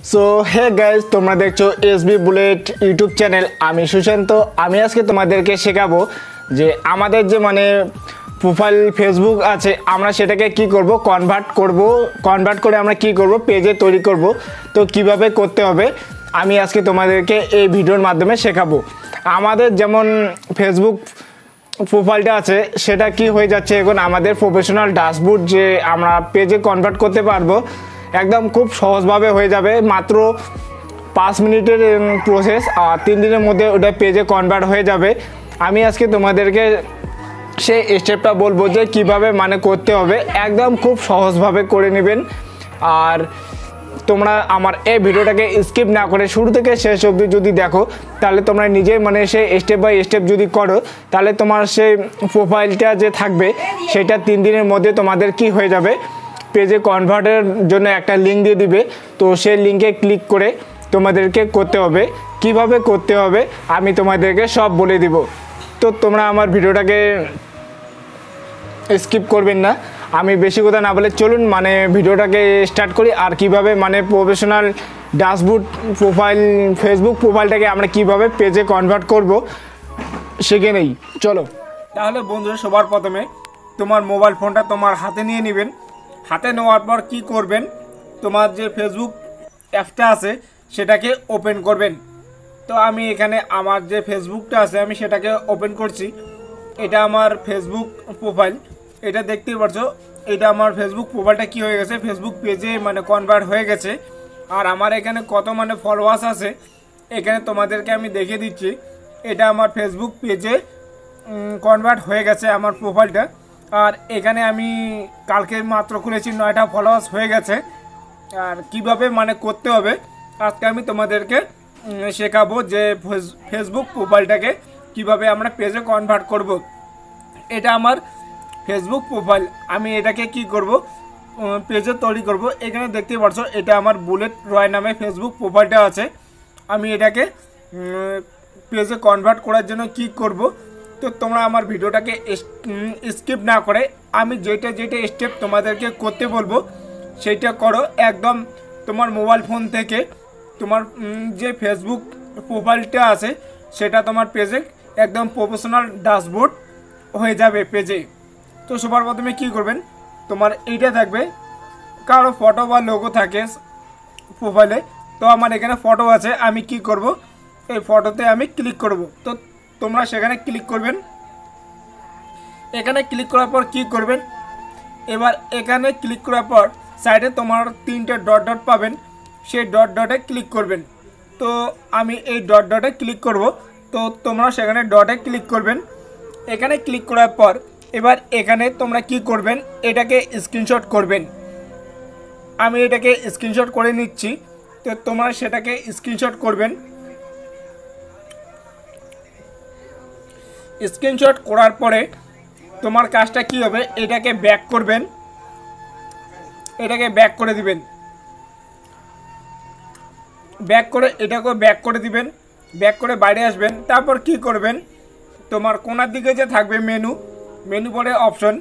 So hey guys, তোমরা দেখছো SB bullet YouTube channel. আমি সুশান্ত। আমি আজকে তোমাদেরকে শেখাবো যে আমাদের যে প্রোফাইল ফেসবুক আছে, আমরা সেটাকে কি করব, কনভার্ট করে আমরা কি করব, পেজে তৈরি করব। তো কিভাবে করতে হবে আমি আজকে তোমাদেরকে এই ভিডিওর মাধ্যমে শেখাবো। আমাদের যেমন ফেসবুক প্রোফাইলটা আছে সেটা কি হয়ে যাচ্ছে এখন, আমাদের প্রফেশনাল ড্যাশবোর্ড যে আমরা পেজে কনভার্ট করতে পারবো একদম খুব সহজভাবে হয়ে যাবে। মাত্র 5 মিনিটের প্রসেস, আর 3 দিনের মধ্যে ওটা পেজে কনভার্ট হয়ে যাবে। আমি আজকে তোমাদেরকে সেই স্টেপটা বলবো যে কিভাবে করতে হবে, একদম খুব সহজভাবে করে নেবেন। আর তোমরা আমার এই ভিডিওটাকে স্কিপ না করে শুরু থেকে শেষ অবধি যদি দেখো, তাহলে তোমরা নিজেই সেই স্টেপ বাই স্টেপ যদি করো, তাহলে তোমার সেই প্রোফাইলটা যে থাকবে সেটা 3 দিনের মধ্যে তোমাদের কি হয়ে যাবে, পেজে কনভার্টের জন্য একটা লিঙ্ক দিয়ে দিবে। তো সেই লিঙ্কে ক্লিক করে তোমাদেরকে করতে হবে। কিভাবে করতে হবে আমি তোমাদেরকে সব বলে দিব। তো তোমরা আমার ভিডিওটাকে স্কিপ করবেন না। আমি বেশি কথা না বলে চলুন ভিডিওটাকে স্টার্ট করি। আর কিভাবে প্রফেশনাল ড্যাশবোর্ড প্রোফাইল ফেসবুক প্রোফাইলটাকে আমরা কিভাবে পেজে কনভার্ট করব শিখে নেই, চলো। তাহলে বন্ধুরা, সবার প্রথমে তোমার মোবাইল ফোনটা তোমার হাতে নিয়ে নেবেন। হাতে নেওয়ার পর কি করবেন, তোমার যে ফেসবুক অ্যাপটা আছে সেটাকে ওপেন করবেন। তো আমি এখানে আমার যে ফেসবুকটা আছে আমি সেটাকে ওপেন করছি। এটা আমার ফেসবুক প্রোফাইল, এটা দেখতেই পাচ্ছো। এটা আমার ফেসবুক প্রোফাইলটা কি হয়ে গেছে, ফেসবুক পেজে কনভার্ট হয়ে গেছে। আর আমার এখানে কত ফলোয়ার্স আছে এখানে তোমাদেরকে আমি দেখিয়ে দিচ্ছি। এটা আমার ফেসবুক পেজে কনভার্ট হয়ে গেছে আমার প্রোফাইলটা। আর এখানে আমি কালকে মাত্র খুলেছি, 9টা ফলোয়ার্স হয়ে গেছে। আর কিভাবে করতে হবে আজকে আমি তোমাদেরকে শেখাবো যে ফেসবুক প্রোফাইলটাকে কিভাবে আমরা পেজে কনভার্ট করব। এটা আমার ফেসবুক প্রোফাইল, আমি এটাকে কি করব, পেজে তৈরি করব। এখানে দেখতে পাচ্ছ এটা আমার বুলেট রয় নামে ফেসবুক প্রোফাইলটা আছে। আমি এটাকে পেজে কনভার্ট করার জন্য কি করব, তো তোমরা আমার ভিডিওটাকে স্কিপ না করে আমি যেটা স্টেপ তোমাদেরকে করতে বলবো সেইটা করো। একদম তোমার মোবাইল ফোন থেকে তোমার যে ফেসবুক প্রোফাইলটা আছে সেটা তোমার পেজে একদম প্রফেশনাল ড্যাশবোর্ড হয়ে যাবে পেজে। তো সবার প্রথমে কী করবেন, তোমার এইটা থাকবে, কারো ফটো বা লোগো থাকে প্রোফাইলে। তো আমার এখানে ফটো আছে, আমি কি করব, এই ফটোতে আমি ক্লিক করব। তো তোমরা সেখানে ক্লিক করবেন। এখানে ক্লিক করার পর কি করবেন, এবার এখানে ক্লিক করার পর সাইডে তোমার 3টে ডট ডট পাবেন, সেই ডট ডটে ক্লিক করবেন। তো আমি এই ডট ডটে ক্লিক করব। তো তোমরা সেখানে ডটে ক্লিক করবেন। এখানে ক্লিক করার পর এবার এখানে তোমরা কি করবেন, এটাকে স্ক্রিনশট করবেন। আমি এটাকে স্ক্রিনশট করে নিচ্ছি। তো তোমরা সেটাকে স্ক্রিনশট করবেন। স্ক্রিনশট করার পরে তোমার কাজটা কি হবে, এটাকে ব্যাক করবেন, এটাকে ব্যাক করে দিবেন। ব্যাক করে এটাকে ব্যাক করে দিবেন, ব্যাক করে বাইরে আসবেন। তারপর কি করবেন, তোমার কোনার দিকে যে থাকবে মেনু পরে অপশন,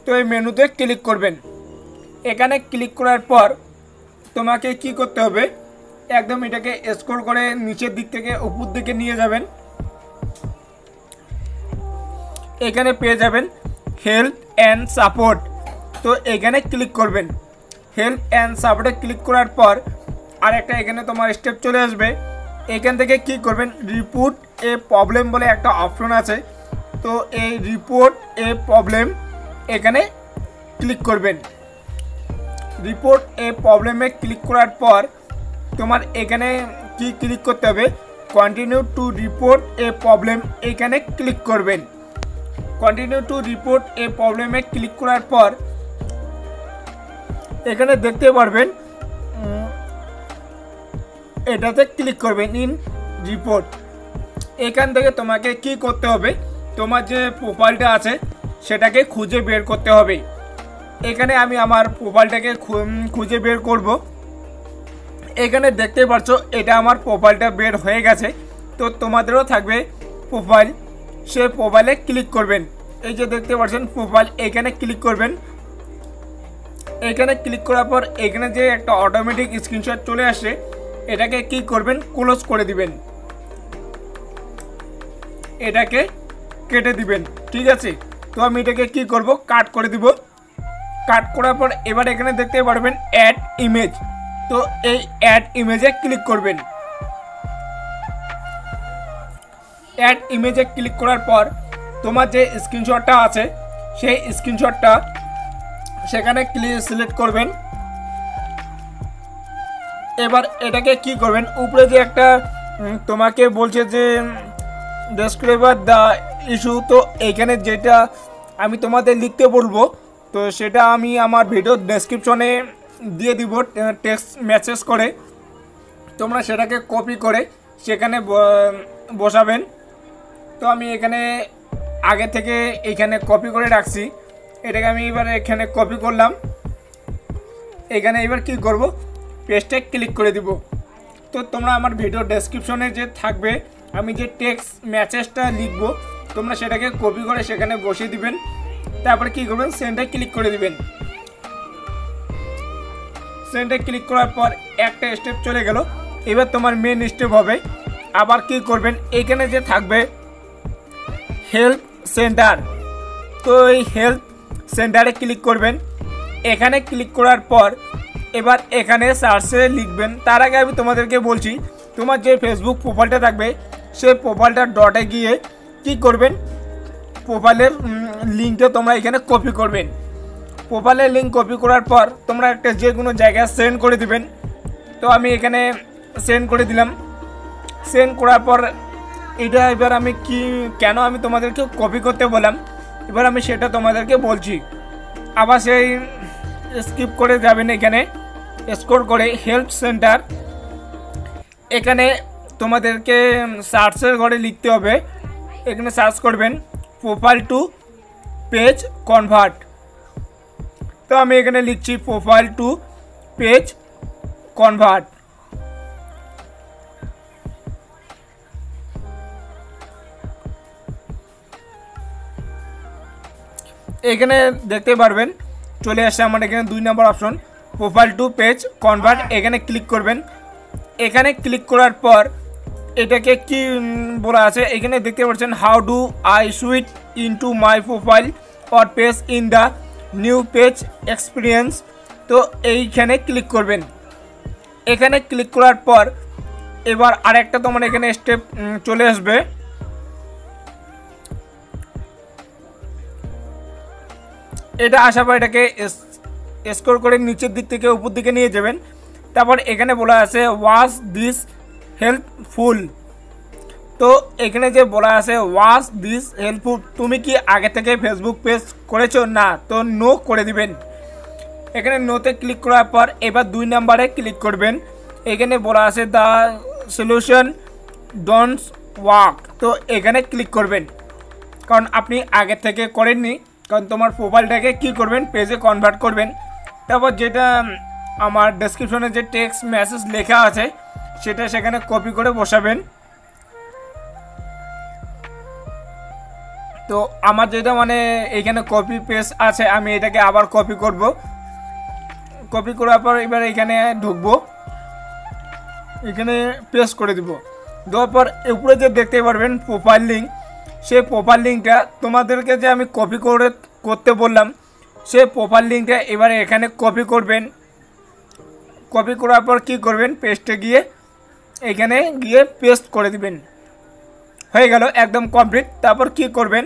তো এই মেনুতে ক্লিক করবেন। এখানে ক্লিক করার পর তোমাকে কি করতে হবে, একদম এটাকে স্ক্রল করে নিচের দিক থেকে উপর দিকে নিয়ে যাবেন। এখানে পেয়ে যাবেন হেল্প অ্যান্ড সাপোর্ট। তো এখানে ক্লিক করবেন। হেল্প অ্যান্ড সাপোর্টে ক্লিক করার পর আরেকটা এখানে তোমার স্টেপ চলে আসবে। এখান থেকে কি করবেন, রিপোর্ট এ প্রবলেম বলে একটা অপশন আছে। তো এই রিপোর্ট এ প্রবলেম এখানে ক্লিক করবেন। রিপোর্ট এ প্রবলেমে ক্লিক করার পর তোমার এখানে কি ক্লিক করতে হবে, continue to report A problem, এখানে ক্লিক করবেন। কন্টিনিউ টু রিপোর্ট এ প্রবলেমে ক্লিক করার পর এখানে দেখতে পারবেন এটাতে ক্লিক করবেন, ইন রিপোর্ট। এখান থেকে তোমাকে কি করতে হবে, তোমার যে প্রোফাইলটা আছে সেটাকে খুঁজে বের করতে হবে। এখানে আমি আমার প্রোফাইলটাকে খুঁজে বের করব। এখানে দেখতে পাচ্ছ এটা আমার প্রোফাইলটা বের হয়ে গেছে। তো তোমাদেরও থাকবে প্রোফাইল, সে প্রোফাইলে ক্লিক করবেন। এই যে দেখতে পাচ্ছেন প্রোফাইল, এখানে ক্লিক করবেন। এখানে ক্লিক করার পর এখানে যে একটা অটোমেটিক স্ক্রিনশট চলে আসে এটাকে কি করবেন, ক্লোজ করে দিবেন, এটাকে কেটে দিবেন। ঠিক আছে, তো আমি এটাকে কি করব, কাট করে দিব। কাট করার পর এবার এখানে দেখতে পারবেন অ্যাড ইমেজ। তো এই অ্যাড ইমেজে ক্লিক করবেন। অ্যাড ইমেজে ক্লিক করার পর তোমার যে স্ক্রিনশটটা আছে সেই স্ক্রিনশটটা সেখানে সিলেক্ট করবেন। এবার এটাকে কি করবেন, উপরে যে একটা তোমাকে বলছে যে ডেসক্রাইবার দ্য ইস্যু, তো এইখানে যেটা আমি তোমাদের লিখতে বলবো তো সেটা আমি আমার ভিডিও ডেসক্রিপশনে দিয়ে দিব টেক্সট মেসেজ করে। তোমরা সেটাকে কপি করে সেখানে বসাবেন। তো আমি এখানে আগে থেকে এখানে কপি করে রাখছি, এটাকে আমি এবার এখানে কপি করলাম। এখানে এবার কি করব, পেস্টে ক্লিক করে দিব। তো তোমরা আমার ভিডিও ডেসক্রিপশনে যে থাকবে আমি যে টেক্সট মেসেজটা লিখব তোমরা সেটাকে কপি করে সেখানে বসিয়ে দিবেন। তারপরে কি করবেন, সেন্ডে ক্লিক করে দিবেন। সেন্ডে ক্লিক করার পর একটা স্টেপ চলে গেল। এবার তোমার মেন স্টেপ হবে আবার কি করবেন, এখানে যে থাকবে হেল্প সেন্টার, তো এই হেল্প সেন্টারে ক্লিক করবেন। এখানে ক্লিক করার পর এবার এখানে সার্চে লিখবেন। তার আগে আমি তোমাদেরকে বলছি, তোমার যে ফেসবুক প্রোফাইলটা থাকবে সেই প্রোফাইলটা ডটে গিয়ে কি করবেন, প্রোফাইলের লিঙ্কটা তোমরা এখানে কপি করবেন। প্রোফাইলের লিঙ্ক কপি করার পর তোমরা একটা যে কোনো জায়গায় সেন্ড করে দিবেন। তো আমি এখানে সেন্ড করে দিলাম। সেন্ড করার পর এটা এবার আমি কেন আমি তোমাদেরকে কপি করতে বললাম এবার আমি সেটা তোমাদেরকে বলছি। আবার সেই স্কিপ করে যাবেন, এখানে স্ক্রল করে হেল্প সেন্টার, এখানে তোমাদেরকে সার্চের ঘরে লিখতে হবে। এখানে সার্চ করবেন প্রোফাইল টু পেজ কনভার্ট। তো আমি এখানে লিখছি প্রোফাইল টু পেজ কনভার্ট। এখানে দেখতে পারবেন চলে আসছে আমার এখানে 2 নম্বর option profile to page convert. এখানে ক্লিক করবেন। এখানে ক্লিক করার পর এটাকে কি বলা আছে এখানে দেখতে পাচ্ছেন, how do I switch into my profile or page in the new page experience. তো এইখানে ক্লিক করবেন। এখানে ক্লিক করার পর এবার আরেকটা তোমার এখানে স্টেপ চলে আসবে। এটা আসার পর এটাকে স্ক্রল করে নিচের দিক থেকে উপর দিকে নিয়ে যাবেন। তারপর এখানে বলা আছে ওয়াজ দিস হেল্পফুল। তো এখানে যে বলা আছে ওয়াজ দিস হেল্পফুল, তুমি কি আগে থেকে ফেসবুক পেজ করেছো না, তো নো করে দিবেন। এখানে নোতে ক্লিক করার পর এবার 2 নম্বরে ক্লিক করবেন। এখানে বলা আছে দ্য সলিউশন ডোন্ট ওয়ার্ক। তো এখানে ক্লিক করবেন, কারণ আপনি আগে থেকে করেননি, কারণ তোমার প্রোফাইলটাকে কি করবেন, পেজে কনভার্ট করবেন। তারপর যেটা আমার ডেসক্রিপশনে যে টেক্সট মেসেজ লেখা আছে সেটা সেখানে কপি করে বসাবেন। তো আমার যেটা মানে এখানে কপি পেস্ট আছে আমি এটাকে আবার কপি করব। কপি করার পর এবার এখানে ঢুকবো, এখানে পেস্ট করে দিব। দেওয়ার পর উপরে যে দেখতে পারবেন প্রোফাইল লিঙ্ক, সেই প্রোফাইল লিঙ্কটা তোমাদেরকে যে আমি কপি করতে বললাম সেই প্রোফাইল লিঙ্কটা এবারে এখানে কপি করবেন। কপি করার পর কি করবেন, পেস্টে গিয়ে এখানে গিয়ে পেস্ট করে দিবেন। হয়ে গেল, একদম কমপ্লিট। তারপর কি করবেন,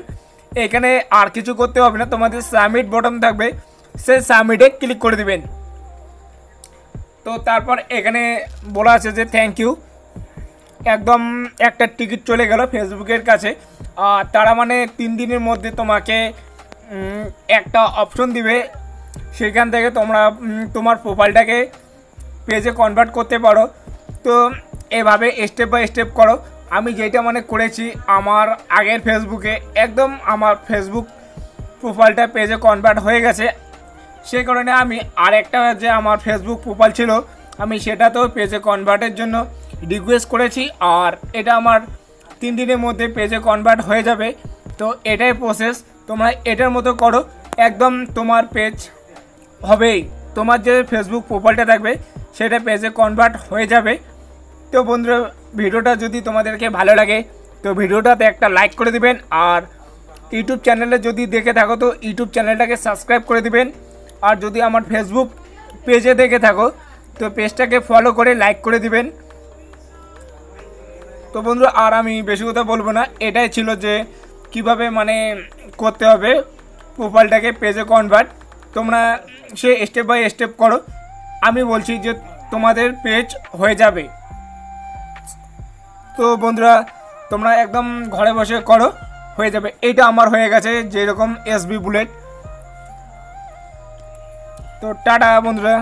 এখানে আর কিছু করতে হবে না, তোমাদের সাবমিট বটন থাকবে, সেই সাবমিটে ক্লিক করে দিবেন। তো তারপর এখানে বলা আছে যে থ্যাংক ইউ, একদম একটা টিকিট চলে গেল ফেসবুকের কাছে। তারা মানে 3 দিনের মধ্যে তোমাকে একটা অপশন দিবে, সেখান থেকে তোমরা তোমার প্রোফাইলটাকে পেজে কনভার্ট করতে পারো। তো এভাবে স্টেপ বাই স্টেপ করো। আমি যেটা মানে করেছি আমার আগের ফেসবুকে, একদম আমার ফেসবুক প্রোফাইলটা পেজে কনভার্ট হয়ে গেছে। সেই কারণে আমি আরেকটা যে আমার ফেসবুক প্রোফাইল ছিল আমি সেটাতেও পেজে কনভার্টের জন্য রিকোয়েস্ট করেছি, আর এটা আমার 3 দিনের মধ্যে পেজে কনভার্ট হয়ে যাবে। তো এটাই প্রসেস, তোমরা এটার মতো করো, একদম তোমার পেজ হবেই। তোমার যে ফেসবুক প্রোফাইলটা থাকবে সেটা পেজে কনভার্ট হয়ে যাবে। তো বন্ধুরা ভিডিওটা যদি তোমাদেরকে ভালো লাগে তো ভিডিওটাতে একটা লাইক করে দিবেন, আর ইউটিউব চ্যানেলে যদি দেখে থাকো তো ইউটিউব চ্যানেলটাকে সাবস্ক্রাইব করে দিবেন, আর যদি আমার ফেসবুক পেজে দেখে থাকো তো পেজটাকে ফলো করে লাইক করে দিবেন। তো বন্ধুরা আর আমি বেশি কথা বলবো না, এটাই ছিল যে কিভাবে মানে করতে হবে প্রোফাইলটাকে পেজে কনভার্ট। তোমরা সে স্টেপ বাই স্টেপ করো, আমি বলছি যে তোমাদের পেজ হয়ে যাবে। তো বন্ধুরা তোমরা একদম ঘরে বসে করো, হয়ে যাবে। এইটা আমার হয়ে গেছে যেরকম এসবি বুলেট। তো টাটা বন্ধুরা।